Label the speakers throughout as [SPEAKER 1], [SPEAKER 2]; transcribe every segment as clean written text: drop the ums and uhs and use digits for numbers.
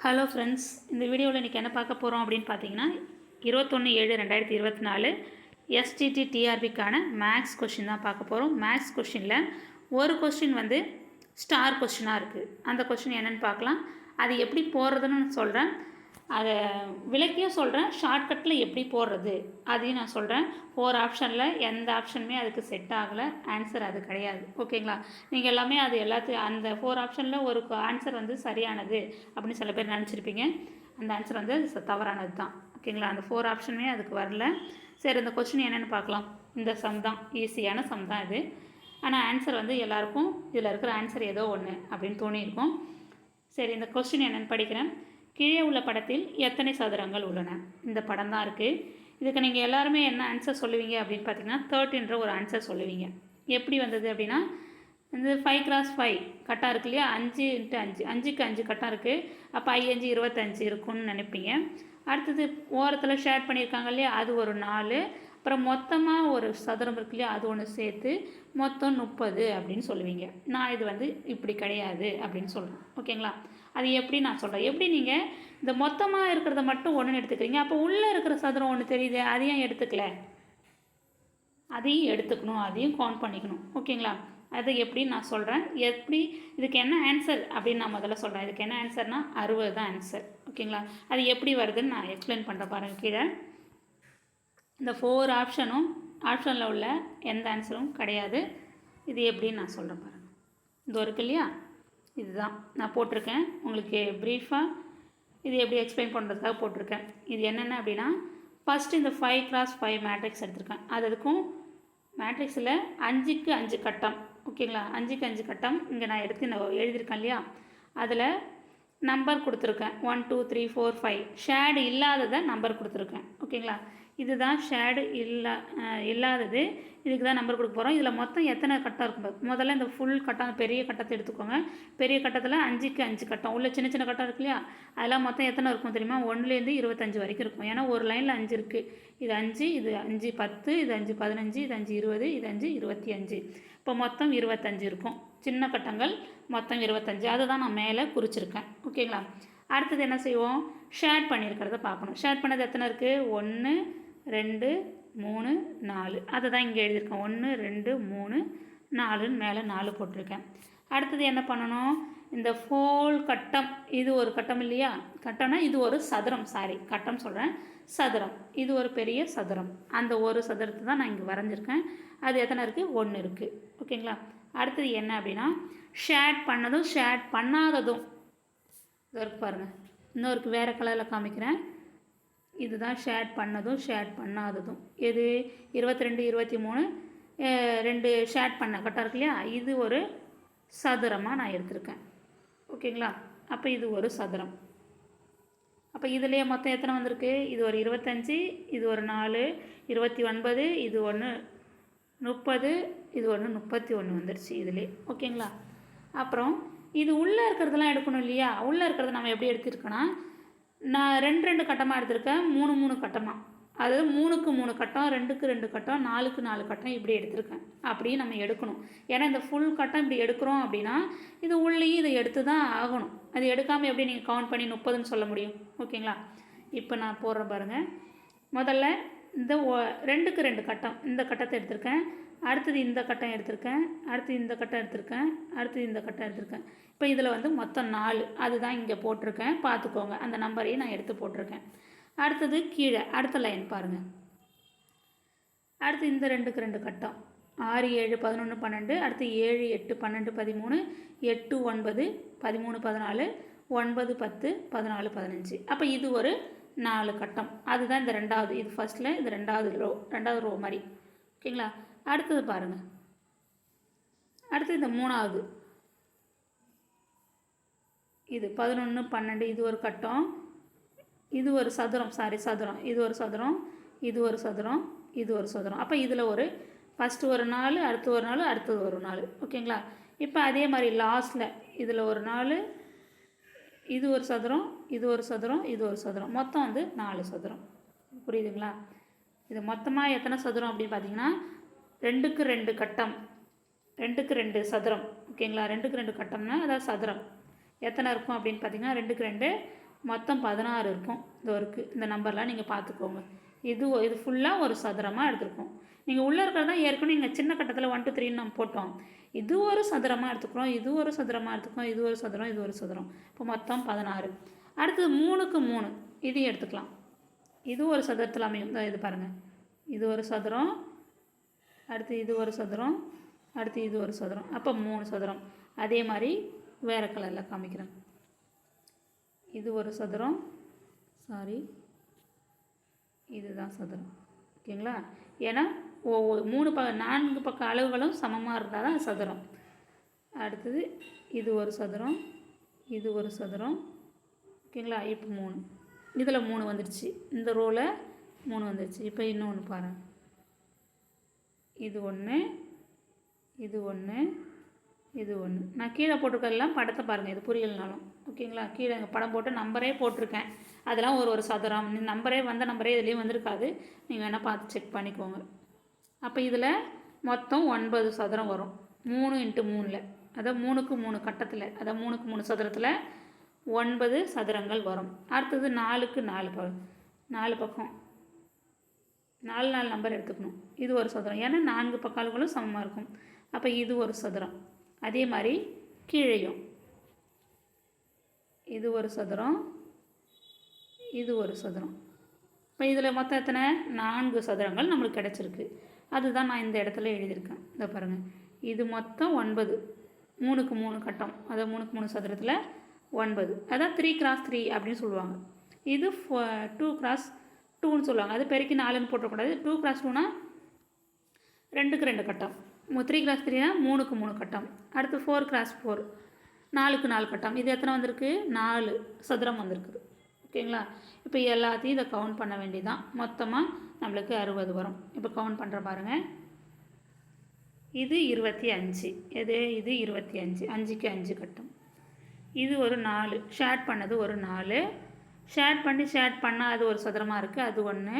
[SPEAKER 1] Hello friends, இந்த வீடியோவில் இன்றைக்கி என்ன பார்க்க போகிறோம் அப்படின்னு பார்த்தீங்கன்னா 21/7/2024 எஸ்டிடி டிஆர்பிக்கான மேக்ஸ் கொஷின் தான் பார்க்க போகிறோம். மேக்ஸ் கொஷினில் ஒரு கொஷின் வந்து ஸ்டார் கொஷினாக இருக்குது. அந்த கொஷின் என்னென்னு பார்க்கலாம். அது எப்படி போடுறதுன்னு சொல்கிறேன், அதை விளக்கியும் சொல்கிறேன். ஷார்ட்கட்டில் எப்படி போடுறது அதையும் நான் சொல்கிறேன். 4 ஆப்ஷனில் எந்த ஆப்ஷனுமே அதுக்கு செட் ஆகலை. ஆன்சர் அது கிடையாது. ஓகேங்களா? நீங்கள் எல்லாமே அது எல்லாத்தையும் அந்த 4 ஆப்ஷனில் ஒரு ஆன்சர் வந்து சரியானது அப்படின்னு சில பேர் நினச்சிருப்பீங்க. அந்த ஆன்சர் வந்து தவறானது தான். ஓகேங்களா? அந்த 4 ஆப்ஷனுமே அதுக்கு வரல. சரி, இந்த கொஸ்டின் என்னென்னு பார்க்கலாம். இந்த சம் தான், ஈஸியான சம் தான் இது. ஆனால் ஆன்சர் வந்து எல்லாருக்கும் இதில் இருக்கிற ஆன்சர் ஏதோ ஒன்று அப்படின்னு தோணியிருக்கும். சரி, இந்த கொஸ்டின் என்னென்னு படிக்கிறேன். கீழே உள்ள படத்தில் எத்தனை சதுரங்கள் உள்ளன? இந்த படம் தான் இருக்குது. இதுக்கு நீங்கள் எல்லாருமே என்ன ஆன்சர் சொல்லுவீங்க அப்படின்னு பார்த்தீங்கன்னா 30ன்ற ஒரு ஆன்சர் சொல்லுவீங்க. எப்படி வந்தது அப்படின்னா, இந்த 5x5 கட்டம் இருக்கு இல்லையா, 5x5 5க்கு 5 கட்டம் இருக்குது. அப்போ 5 25 இருக்கும்னு நினைப்பீங்க. அடுத்தது ஓரத்தில் ஷேட் பண்ணியிருக்காங்க இல்லையா, அது ஒரு 4. அப்புறம் மொத்தமாக ஒரு சதுரம் இருக்கு இல்லையா, அது ஒன்று சேர்த்து மொத்தம் 30 அப்படின்னு சொல்லுவீங்க. நான் இது வந்து இப்படி கிடையாது அப்படின்னு சொல்கிறேன். ஓகேங்களா? அது எப்படி நான் சொல்கிறேன். எப்படி நீங்கள் இந்த மொத்தமாக இருக்கிறத மட்டும் ஒன்றுன்னு எடுத்துக்கிறீங்க, அப்போ உள்ளே இருக்கிற சதுரம் ஒன்று தெரியுது, அதையும் எடுத்துக்கல. அதையும் எடுத்துக்கணும், அதையும் கவுண்ட் பண்ணிக்கணும். ஓகேங்களா? அது எப்படின்னு நான் சொல்கிறேன். எப்படி இதுக்கு என்ன ஆன்சர் அப்படின்னு நான் முதல்ல சொல்கிறேன். இதுக்கு என்ன ஆன்சர்னால் 60 தான் ஆன்சர். ஓகேங்களா? அது எப்படி வருதுன்னு நான் எக்ஸ்பிளைன் பண்ணுறேன் பாருங்கள். கீழே இந்த 4 ஆப்ஷனில் உள்ள எந்த ஆன்சரும் கிடையாது. இது எப்படின்னு நான் சொல்கிறேன் பாருங்கள். இது இருக்கு இல்லையா, இதுதான் நான் போட்டிருக்கேன். உங்களுக்கு ப்ரீஃபாக இது எப்படி எக்ஸ்பிளைன் பண்ணுறதுக்காக போட்டிருக்கேன். இது என்னென்ன அப்படின்னா, ஃபஸ்ட்டு இந்த 5x5 மேட்ரிக்ஸ் எடுத்திருக்கேன். அதுக்கும் மேட்ரிக்ஸில் 5க்கு 5 கட்டம். ஓகேங்களா? 5க்கு 5 கட்டம் இங்கே நான் எழுதியிருக்கேன் இல்லையா, அதில் நம்பர் கொடுத்துருக்கேன். 1 2 3 4 5 ஷேடு இல்லாததை நம்பர் கொடுத்துருக்கேன். ஓகேங்களா? இதுதான் ஷேடு இல்லாதது. இதுக்கு தான் நம்பர் கொடுக்க போகிறோம். இதில் மொத்தம் எத்தனை கட்டம் இருக்கும்? முதல்ல இந்த ஃபுல் கட்டம், பெரிய கட்டத்தை எடுத்துக்கோங்க. பெரிய கட்டத்தில் 5க்கு 5 கட்டம், உள்ள சின்ன சின்ன கட்டம் இருக்கு இல்லையா, அதெல்லாம் மொத்தம் எத்தனை இருக்கும் தெரியுமா? 1லேருந்து 25 வரைக்கும் இருக்கும். ஏன்னா ஒரு லைனில் 5 இருக்குது. இது 5, இது 5 10, இது 5 15, இது 5 20, இது 5 25. இப்போ மொத்தம் 25 இருக்கும். சின்ன கட்டங்கள் மொத்தம் 25. அதை தான் நான் மேலே குறிச்சிருக்கேன். ஓகேங்களா? அடுத்தது என்ன செய்வோம்? ஷேட் பண்ணியிருக்கிறத பார்க்கணும். ஷேட் பண்ணது எத்தனை இருக்குது? 1 2 3 4. அதை தான் இங்கே எழுதியிருக்கேன். 1 2 3 4ன்னு மேலே 4 போட்டிருக்கேன். அடுத்தது என்ன பண்ணணும்? இந்த ஃபோல் கட்டம், இது ஒரு கட்டம் இல்லையா, கட்டம்னா இது ஒரு சதுரம். கட்டம் சொல்கிறேன், சதுரம். இது ஒரு பெரிய சதுரம். அந்த ஒரு சதுரத்தை தான் நான் இங்கே வரைஞ்சிருக்கேன். அது எத்தனை இருக்குது? 1 இருக்குது. ஓகேங்களா? அடுத்தது என்ன அப்படின்னா, ஷேட் பண்ணதும் ஷேட் பண்ணாததும் இதற்கு பாருங்கள். இன்னொருக்கு வேறு கலரில் காமிக்கிறேன். இதுதான் ஷேட் பண்ணதும் ஷேட் பண்ணாததும். எது? 22 23 2 ஷேட் பண்ண கட்டம் இருக்கு இல்லையா, இது ஒரு சதுரமாக நான் எடுத்திருக்கேன். ஓகேங்களா? அப்போ இது ஒரு சதுரம். அப்போ இதுலேயே மொத்தம் எத்தனை வந்திருக்கு? இது ஒரு 25, இது ஒரு 4 29, இது ஒன்று 30, இது ஒன்று 31 வந்துடுச்சு இதுலேயே. ஓகேங்களா? அப்புறம் இது உள்ளே இருக்கிறதெல்லாம் எடுக்கணும் இல்லையா. உள்ளே இருக்கிறத நம்ம எப்படி எடுத்துருக்கோன்னா, நான் 2 கட்டமாக எடுத்திருக்கேன். 3 கட்டமாக, அதாவது 3க்கு 3 கட்டம், 2க்கு 2 கட்டம், 4க்கு 4 கட்டம் இப்படி எடுத்திருக்கேன். அப்படியே நம்ம எடுக்கணும். ஏன்னா இந்த ஃபுல் கட்டம் இப்படி எடுக்கிறோம் அப்படின்னா இது உள்ளேயும் இதை எடுத்து தான் ஆகணும். அது எடுக்காமல் எப்படி நீங்கள் கவுண்ட் பண்ணி 30ன்னு சொல்ல முடியும்? ஓகேங்களா? இப்போ நான் போடுறேன் பாருங்கள். முதல்ல இந்த 2க்கு 2 கட்டம், இந்த கட்டத்தை எடுத்திருக்கேன். அடுத்தது இந்த கட்டம் எடுத்திருக்கேன். அடுத்து இந்த கட்டம் எடுத்திருக்கேன். அடுத்தது இந்த கட்டம் எடுத்திருக்கேன். இப்போ இதில் வந்து மொத்தம் 4. அதுதான் இங்கே போட்டிருக்கேன். பார்த்துக்கோங்க, அந்த நம்பரையும் நான் எடுத்து போட்டிருக்கேன். அடுத்தது கீழே அடுத்த லைன் பாருங்கள். அடுத்து இந்த 2க்கு 2 கட்டம், 6 7 11 12. அடுத்து 7 8 12 13, 8 9 13 14, 9 10 14 15. அப்போ இது ஒரு 4 கட்டம். அதுதான் இந்த ரெண்டாவது. இது ஃபஸ்ட்டில், இது ரெண்டாவது ரோ மாதிரி. ஓகேங்களா? அடுத்தது பாருங்கள். அடுத்து இந்த 3வது, இது 11 12, இது ஒரு கட்டம், இது ஒரு சதுரம். சதுரம். இது ஒரு சதுரம், இது ஒரு சதுரம், இது ஒரு சதுரம். அப்போ இதில் ஒரு ஃபஸ்ட்டு ஒரு 4, அடுத்து ஒரு 4, அடுத்தது ஒரு 4. ஓகேங்களா? இப்போ அதே மாதிரி லாஸ்ட்டில் இதில் ஒரு 4, இது ஒரு சதுரம், இது ஒரு சதுரம், இது ஒரு சதுரம். மொத்தம் வந்து 4 சதுரம். புரியுதுங்களா? இது மொத்தமாக எத்தனை சதுரம் அப்படின்னு பார்த்தீங்கன்னா 2க்கு 2 கட்டம், 2க்கு 2 சதுரம். ஓகேங்களா? 2க்கு 2 கட்டம்னா அதாவது சதுரம் எத்தனை இருக்கும் அப்படின்னு பார்த்தீங்கன்னா 2க்கு 2 மொத்தம் 16 இருக்கும். இதோ இருக்குது, இந்த நம்பர்லாம் நீங்கள் பார்த்துக்கோங்க. இது ஃபுல்லாக ஒரு சதுரமாக எடுத்துருக்கோம். நீங்கள் உள்ளே இருக்கிறது தான் ஏற்கனவே நீங்கள் சின்ன கட்டத்தில் 1 2 3ன்னு நம்ம போட்டோம். இது ஒரு சதுரமாக எடுத்துக்கிறோம், இது ஒரு சதுரமாக எடுத்துக்கிறோம், இது ஒரு சதுரம், இது ஒரு சதுரம். இப்போ மொத்தம் 16. அடுத்தது 3க்கு 3 இதையும் எடுத்துக்கலாம். இது ஒரு சதுரத்தில் அமையும். இது பாருங்கள், இது ஒரு சதுரம், அடுத்து இது ஒரு சதுரம், அடுத்து இது ஒரு சதுரம். அப்போ 3 சதுரம். அதே மாதிரி வேறு கலரில் காமிக்கிறேன். இது ஒரு சதுரம், இதுதான் சதுரம். ஓகேங்களா? ஏன்னா 4 பக்க அளவுகளும் சமமாக இருந்தால் தான் சதுரம். அடுத்தது இது ஒரு சதுரம், இது ஒரு சதுரம். ஓகேங்களா? இப்போ 3, இதில் 3 வந்துடுச்சு, இந்த ரோவில் 3 வந்துடுச்சு. இப்போ இன்னொன்று பாருங்கள், இது 1, இது 1, இது 1. நான் கீழே போட்டிருக்கதெல்லாம் படத்தை பாருங்கள், இது புரியலனாலும். ஓகேங்களா? கீழே படம் போட்டு நம்பரே போட்டிருக்கேன், அதெல்லாம் ஒரு சதுரம். நம்பரே நம்பரே இதுலேயும் வந்திருக்காது, நீங்கள் வேணால் பார்த்து செக் பண்ணிக்கோங்க. அப்போ இதில் மொத்தம் 9 சதுரம் வரும். 3 × 3ல், அதாவது 3க்கு 3 கட்டத்தில், அதாவது 3க்கு 3 சதுரத்தில் 9 சதுரங்கள் வரும். அடுத்தது 4க்கு 4 பக்கம் 4 நம்பர் எடுத்துக்கணும். இது ஒரு சதுரம், ஏன்னா 4 பக்க அளவுகளும் சமமாக இருக்கும். அப்போ இது ஒரு சதுரம். அதே மாதிரி கீழேயும் இது ஒரு சதுரம், இது ஒரு சதுரம். இப்போ இதில் மொத்தம் எத்தனை? 4 சதுரங்கள் நம்மளுக்கு கிடச்சிருக்கு. அதுதான் நான் இந்த இடத்துல எழுதியிருக்கேன். இதை பாருங்கள், இது மொத்தம் 9, 3க்கு 3 கட்டம், அதாவது 3க்கு 3 சதுரத்தில் 9, அதான் 3x3 அப்படின்னு சொல்லுவாங்க. இது 2x2ன்னு சொல்லுவாங்க. அது பெருக்கி 4ன்னு போட்டக்கூடாது. 2x2னா 2க்கு 2 கட்டம், 3x3னா 3க்கு 3 கட்டம். அடுத்து 4x4 4க்கு 4 கட்டம். இது எத்தனை வந்திருக்கு? 4 சதுரம் வந்திருக்குது. ஓகேங்களா? இப்போ எல்லாத்தையும் இதை கவுண்ட் பண்ண வேண்டியதான். மொத்தமாக நம்மளுக்கு 60 வரும். இப்போ கவுண்ட் பண்ணுற பாருங்கள். இது 25, இது 25, 5க்கு 5 கட்டம். இது ஒரு 4, ஷேட் பண்ணது ஒரு 4, ஷேட் பண்ணால் அது ஒரு சதுரமாக இருக்குது, அது 1.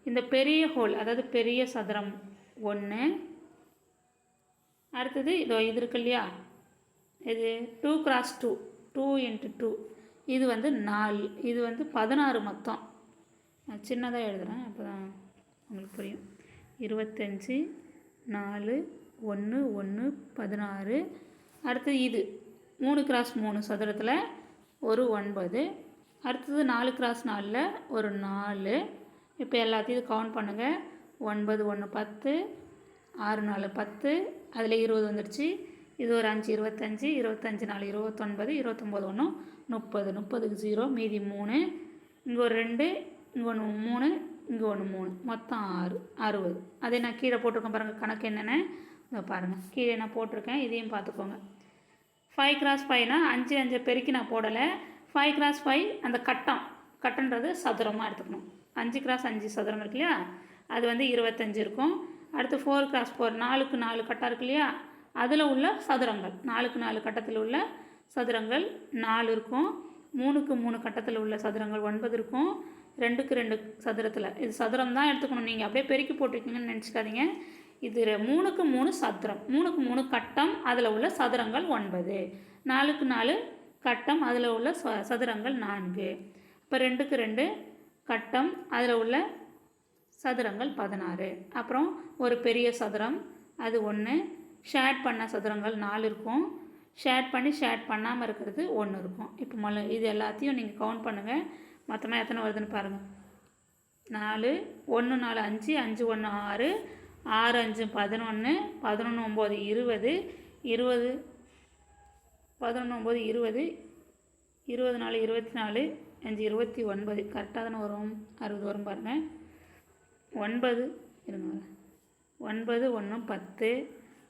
[SPEAKER 1] இந்த பெரிய ஹோல், அதாவது பெரிய சதுரம் 1. அடுத்தது இது இருக்கு இல்லையா, இது 2x2, 2 × 2, இது 4, இது 16 மொத்தம். நான் சின்னதாக எழுதுகிறேன், அப்போ தான் உங்களுக்கு புரியும். 25, 4, 1, 1, 16. அடுத்தது இது 3x3 சதுரத்தில் ஒரு 9. அடுத்தது 4x4ல் ஒரு 4. இப்போ எல்லாத்தையும் இது கவுண்ட் பண்ணுங்கள். 9 1 10, 6 4 10, அதில் 20 வந்துடுச்சு. இது ஒரு 5 25, 25 4 29, 29 1 30, 30க்கு 0, மீதி 3, இங்கே ஒரு 2, இங்கே ஒன்று 3, இங்கே ஒன்று 3, மொத்தம் 6, 60. அதே நான் கீழே போட்டிருக்கேன் பாருங்கள், கணக்கு என்னென்னு இதை பாருங்கள். கீழே நான் போட்டிருக்கேன், இதையும் பார்த்துக்கோங்க. 5x5னா 5 5 பெருக்கி நான் போடலை. 5x5 அந்த கட்டன்றது சதுரமாக எடுத்துக்கணும். 5x5 சதுரம் இருக்கு இல்லையா, அது 25 இருக்கும். அடுத்து 4x4 4க்கு 4 கட்டம் இருக்கு இல்லையா, அதில் உள்ள சதுரங்கள் 4க்கு 4 கட்டத்தில் உள்ள சதுரங்கள் 4 இருக்கும். 3க்கு 3 கட்டத்தில் உள்ள சதுரங்கள் 9 இருக்கும். 2க்கு 2 சதுரத்தில், இது சதுரம் தான் எடுத்துக்கணும். நீங்கள் அப்படியே பெருக்கி போட்டிருக்கீங்கன்னு நினச்சிக்காதீங்க. இது 3க்கு 3 சதுரம், 3க்கு 3 கட்டம், அதில் உள்ள சதுரங்கள் 9. 4க்கு 4 கட்டம், அதில் உள்ள சதுரங்கள் 4. இப்போ 2க்கு 2 கட்டம், அதில் உள்ள சதுரங்கள் 16. அப்புறம் ஒரு பெரிய சதுரம், அது 1. ஷேட் பண்ண சதுரங்கள் 4 இருக்கும். ஷேட் பண்ணாமல் இருக்கிறது 1 இருக்கும். இப்போ இது எல்லாத்தையும் நீங்கள் கவுண்ட் பண்ணுங்கள். மொத்தமாக எத்தனை வருதுன்னு பாருங்கள். 4 1 4 5, 5 1 6, 6 5 11, 11 9 20, 20 11 9 20, 20 4 24, 5 29. கரெக்டாக தானே வரும்? 60 வரும் பாருங்கள். 9 இருங்க, 9 1 10,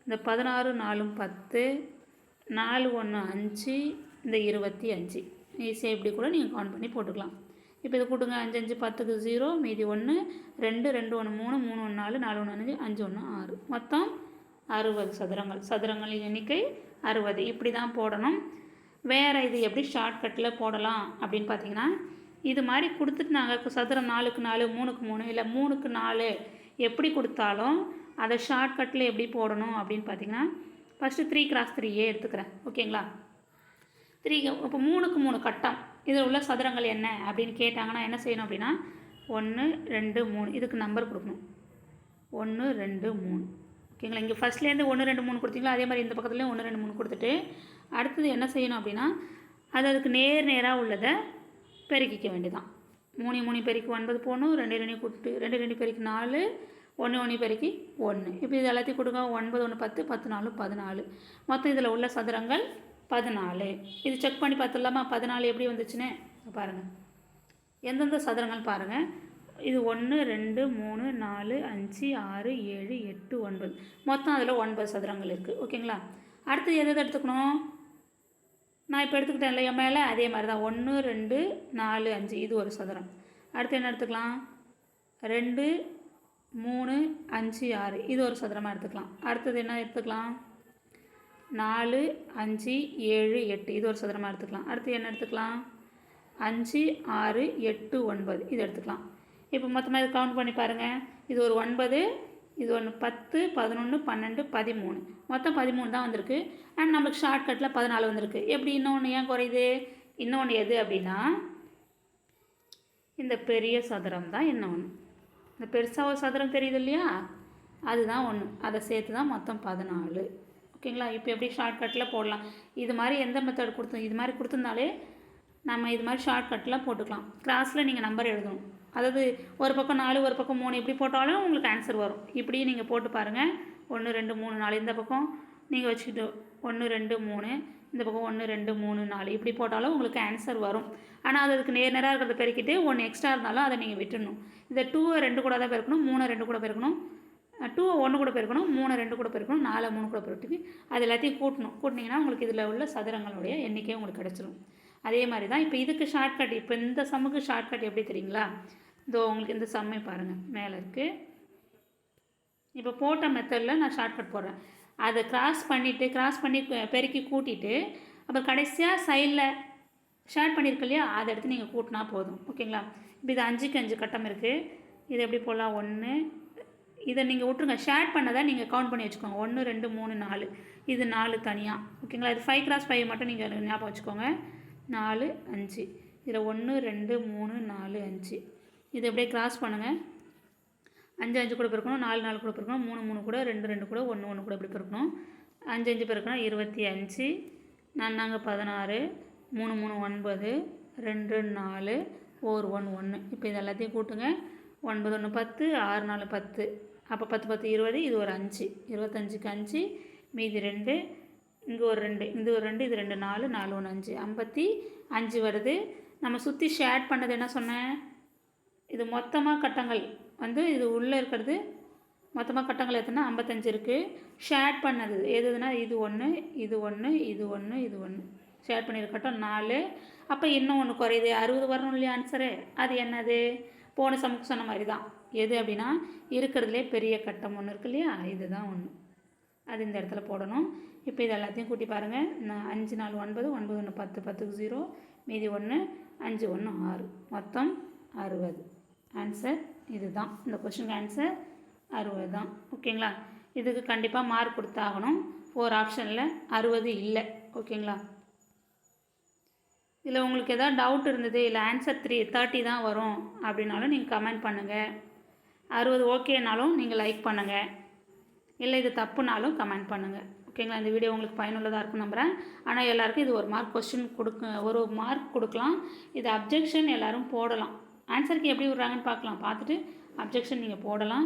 [SPEAKER 1] இந்த 16 4 10, 4 1 5, இந்த 25. ஈஸியாக இப்படி கூட நீங்கள் கவுண்ட் பண்ணி போட்டுக்கலாம். இப்போ இதை கூட்டுங்க. 5 5 10க்கு 0, மீதி 1, 2 2 1 3, 3 1 4, 4 1 5, 5 1 6, மொத்தம் 60 சதுரங்களின் எண்ணிக்கை 60. இப்படி தான் போடணும். வேறு இது எப்படி ஷார்ட்கட்டில் போடலாம் அப்படின்னு பார்த்தீங்கன்னா, இது மாதிரி கொடுத்துட்டு நாங்கள் சதுரம் 4க்கு 4, 3க்கு 3, இல்லை 3க்கு 4 எப்படி கொடுத்தாலும் அதை ஷார்ட்கட்டில் எப்படி போடணும் அப்படின்னு பார்த்தீங்கன்னா, ஃபஸ்ட்டு 3x3 எடுத்துக்கிறேன். ஓகேங்களா? 3 இப்போ 3க்கு 3 கட்டம், இதில் உள்ள சதுரங்கள் என்ன அப்படின்னு கேட்டாங்கன்னா என்ன செய்யணும் அப்படின்னா 1 2 3 இதுக்கு நம்பர் கொடுக்கணும். 1 2 3 ஓகேங்களா. இங்கே ஃபஸ்ட்லேருந்து 1 2 3 கொடுத்தீங்களா, அதே மாதிரி இந்த பக்கத்துலேயும் 1 2 3 கொடுத்துட்டு அடுத்தது என்ன செய்யணும் அப்படின்னா அதுக்கு நேராக உள்ளதை பெருக்கிக்க வேண்டியதான். 3 3 பெருக்கி 9 போகணும், 2 2 கூட்டு 2 2 பெருக்கி 4, 1 1 பெருக்கி 1. இப்போ இது எல்லாத்தையும் கொடுங்க. 9 1 10, 10 4 14. மொத்தம் இதில் உள்ள சதுரங்கள் 14. இது செக் பண்ணி பார்த்துடலாமா 14 எப்படி வந்துச்சுன்னு பாருங்கள். எந்தெந்த சதுரங்கள் பாருங்கள். இது 1 2 3 4 5 6 7 8 9 மொத்தம் அதில் 9 சதுரங்கள் இருக்குது. ஓகேங்களா. அடுத்து எதை எடுத்துக்கணும், நான் இப்போ எடுத்துக்கிட்டேன் இல்லையா மேலே, அதே மாதிரி தான் 1 2 4 5 இது ஒரு சதுரம். அடுத்து என்ன எடுத்துக்கலாம், 2 3 5 6 இது ஒரு சதுரமாக எடுத்துக்கலாம். அடுத்தது என்ன எடுத்துக்கலாம், 4 5 7 8 இது ஒரு சதுரமாக எடுத்துக்கலாம். அடுத்து என்ன எடுத்துக்கலாம், 5 6 8 9 இது எடுத்துக்கலாம். இப்போ மொத்தமாக இது கவுண்ட் பண்ணி பாருங்கள். இது ஒரு 9, இது ஒன்று 10 11 12 13 மொத்தம் 13 தான் வந்திருக்கு. அண்ட் நம்மளுக்கு ஷார்ட்கட்டில் 14 வந்திருக்கு. எப்படி இன்னொன்று ஏன் குறையுது, இன்னொன்று எது அப்படின்னா இந்த பெரிய சதுரம் தான் இன்னொன்று. இந்த பெருசாக ஒரு சதுரம் தெரியுது இல்லையா, அதுதான் ஒன்று, அதை சேர்த்து தான் மொத்தம் 14. ஓகேங்களா. இப்போ எப்படி ஷார்ட்கட்டில் போடலாம், இது மாதிரி எந்த மெத்தட் இது மாதிரி கொடுத்துருந்தாலே நம்ம இது மாதிரி ஷார்ட்கட்டில் போட்டுக்கலாம். கிளாஸில் நீங்கள் நம்பர் எழுதணும். அதாவது ஒரு பக்கம் 4 ஒரு பக்கம் 3 இப்படி போட்டாலும் உங்களுக்கு ஆன்சர் வரும். இப்படி நீங்கள் போட்டு பாருங்கள். 1 2 3 4 இந்த பக்கம் நீங்கள் வச்சுக்கிட்டு 1 2 3 இந்த பக்கம் 1 2 3 4 இப்படி போட்டாலும் உங்களுக்கு ஆன்சர் வரும். ஆனால் அதுக்கு நேராக இருக்கிறத பெருக்கிட்டு 1 எக்ஸ்ட்ரா இருந்தாலும் அதை நீங்கள் விட்டுடணும். இதை 2 2 கூட தான் பெருக்கணும், 3 2 கூட பெருக்கணும், 2 1 கூட பெருக்கணும், 3 2 கூட பெருக்கணும், 4 3 கூட பெருக்கி அது எல்லாத்தையும் கூட்டினீங்கன்னா உங்களுக்கு இதில் உள்ள சதுரங்களுடைய எண்ணிக்கை உங்களுக்கு கிடச்சிடும். அதே மாதிரி தான் இப்போ இதுக்கு ஷார்ட்கட், இப்போ இந்த சம்முக்கு ஷார்ட்கட் எப்படி தெரியுங்களா, இதோ உங்களுக்கு இந்த சம்மை பாருங்கள் மேலே இருக்குது. இப்போ போட்ட மெத்தடில் நான் ஷார்ட்கட் போடுறேன். அதை கிராஸ் பண்ணி பெருக்கி கூட்டிட்டு அப்புறம் கடைசியாக சைடில் ஷேர் பண்ணியிருக்கு இல்லையா, அதை எடுத்து நீங்கள் கூட்டினா போதும். ஓகேங்களா. இப்போ இது 5க்கு 5 கட்டம் இருக்குது. இது எப்படி போடலாம், 1 இதை நீங்கள் விட்ருங்க, ஷேர் பண்ணதை நீங்கள் கவுண்ட் பண்ணி வச்சுக்கோங்க. 1 2 3 4 இது 4 தனியாக. ஓகேங்களா. இது 5 × 5 மட்டும் நீங்கள் ஞாபகம் வச்சுக்கோங்க. 4 5 இதில் 1 2 3 4 5 இது எப்படியே கிராஸ் பண்ணுங்கள். 5 5 கூட பெருக்கணும், 4 4 கூட பெருக்கணும், 3 3 கூட 2 2 கூட 1 1 கூட எப்படி பெருக்கணும். 5 5 பெருக்கணும் 25, 4 16, 3 3 9, 2 4, 4 1 1. இப்போ இது எல்லாத்தையும் கூட்டுங்க. 9 1 10, 6 4 10, அப்போ 10 10 20, இது ஒரு 5, 25க்கு 5 மீதி 2, இங்கே ஒரு 2, இது ஒரு 2, இது 2 4 4 1 5 55 வருது. நம்ம சுற்றி ஷேட் பண்ணது என்ன சொன்னேன், இது மொத்தமாக கட்டங்கள் வந்து இது உள்ளே இருக்கிறது மொத்தமாக கட்டங்கள் எத்தனை 55 இருக்குது. ஷேட் பண்ணது எதுனா இது 1 இது 1 இது 1 இது 1 ஷேர் பண்ணியிருக்க கட்டம் 4. அப்போ இன்னும் ஒன்று குறையுது, 60 வரணும் இல்லையா ஆன்சரு. அது என்னது, போன சமக்கு சொன்ன மாதிரி தான். எது அப்படின்னா இருக்கிறதுலே பெரிய கட்டம் ஒன்று இருக்கு இல்லையா, இதுதான் ஒன்று, அது இந்த இடத்துல போடணும். இப்போ இது எல்லாத்தையும் கூட்டி பாருங்கள். 5 4 9, 9 1 10, 10க்கு 0 மீதி 1, 5 1 6 மொத்தம் 60. ஆன்சர் இது தான், இந்த கொஷனுக்கு ஆன்சர் 60 தான். ஓகேங்களா. இதுக்கு கண்டிப்பாக மார்க் கொடுத்தாகணும். 4 ஆப்ஷனில் 60 இல்லை. ஓகேங்களா. இதில் உங்களுக்கு எதாவது டவுட் இருந்தது, இல்லை ஆன்சர் 30 தான் வரும் அப்படின்னாலும் நீங்கள் கமெண்ட் பண்ணுங்கள். 60 ஓகேனாலும் நீங்கள் லைக் பண்ணுங்கள், இல்லை இது தப்புனாலும் கமெண்ட் பண்ணுங்கள். ஓகேங்களா. இந்த வீடியோ உங்களுக்கு பயனுள்ளதாக இருக்குன்னு நம்புகிறேன். ஆனால் எல்லாருக்கும் இது ஒரு மார்க் கொஸ்டின் ஒரு மார்க் கொடுக்கலாம். இது அப்ஜெக்ஷன் எல்லோரும் போடலாம். ஆன்சருக்கு எப்படி விட்றாங்கன்னு பார்க்கலாம், பார்த்துட்டு அப்ஜெக்ஷன் நீங்கள் போடலாம்.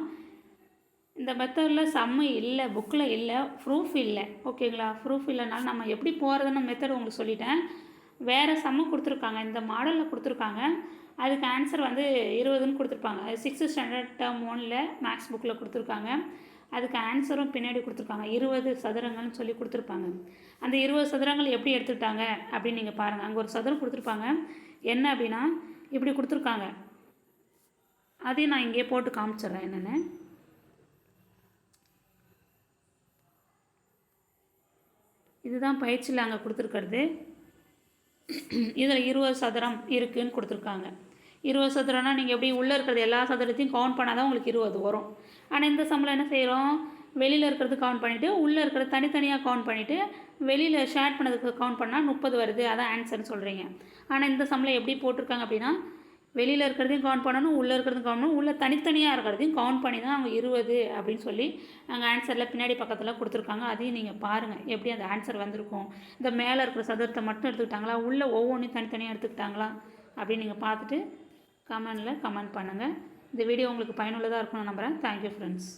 [SPEAKER 1] இந்த மெத்தடில் சம்மு இல்லை, புக்கில் இல்லை, ப்ரூஃப் இல்லை. ஓகேங்களா. ப்ரூஃப் இல்லைனாலும் நம்ம எப்படி போகிறதுன்னு மெத்தட் உங்களுக்கு சொல்லிட்டேன். வேறு சம்மு கொடுத்துருக்காங்க, இந்த மாடலில் கொடுத்துருக்காங்க. அதுக்கு ஆன்சர் வந்து 20ன்னு கொடுத்துருப்பாங்க. அது 6th ஸ்டாண்டர்ட் டேர்ம் 1ல் மேக்ஸ் புக்கில் கொடுத்துருக்காங்க. அதுக்கு ஆன்சரும் பின்னாடி கொடுத்துருக்காங்க. 20 சதுரங்கள்னு சொல்லி கொடுத்துருப்பாங்க. அந்த 20 சதுரங்கள் எப்படி எடுத்துக்கிட்டாங்க அப்படின்னு நீங்கள் பாருங்கள். அங்கே ஒரு சதுரம் கொடுத்துருப்பாங்க, என்ன அப்படின்னா இப்படி கொடுத்துருக்காங்க. அதையும் நான் இங்கே போட்டு காமிச்சிட்றேன் என்னென்னு. இதுதான் பயிற்சியில் அங்கே கொடுத்துருக்கிறது. இதில் 20 சதுரம் இருக்குதுன்னு கொடுத்துருக்காங்க. 20 சதுரம்னா நீங்கள் எப்படி உள்ளே இருக்கிறது எல்லா சதுரத்தையும் கவுண்ட் பண்ணால் தான் உங்களுக்கு 20 வரும். ஆனால் இந்த சம்மில் என்ன செய்கிறோம், வெளியில் இருக்கிறது கவுண்ட் பண்ணிவிட்டு உள்ளே இருக்கிறது தனித்தனியாக கவுண்ட் பண்ணிவிட்டு வெளியில் ஷேர் பண்ணதுக்கு கவுண்ட் பண்ணால் 30 வருது, அதான் ஆன்சர்னு சொல்கிறீங்க. ஆனால் இந்த சம்மில் எப்படி போட்டிருக்காங்க அப்படின்னா வெளியில் இருக்கிறதையும் கவுண்ட் பண்ணணும், உள்ளே இருக்கிறதையும் கவுண்ட் பண்ணணும், உள்ளே தனித்தனியாக இருக்கிறதையும் கவுண்ட் பண்ணி தான் அவங்க 20 அப்படின்னு சொல்லி அங்கே ஆன்சரில் பின்னாடி பக்கத்தில் கொடுத்துருக்காங்க. அதையும் நீங்கள் பாருங்கள் எப்படி அந்த ஆன்சர் வந்திருக்கும். இந்த மேலே இருக்கிற சதுரத்தை மட்டும் எடுத்துக்கிட்டாங்களா, உள்ளே ஒவ்வொன்றையும் தனித்தனியாக எடுத்துக்கிட்டாங்களா அப்படின்னு நீங்கள் பார்த்துட்டு கமெண்டில் கமெண்ட் பண்ணுங்கள். இந்த வீடியோ உங்களுக்கு பயனுள்ளதாக இருக்கும்னு நம்புகிறேன். Thank you friends.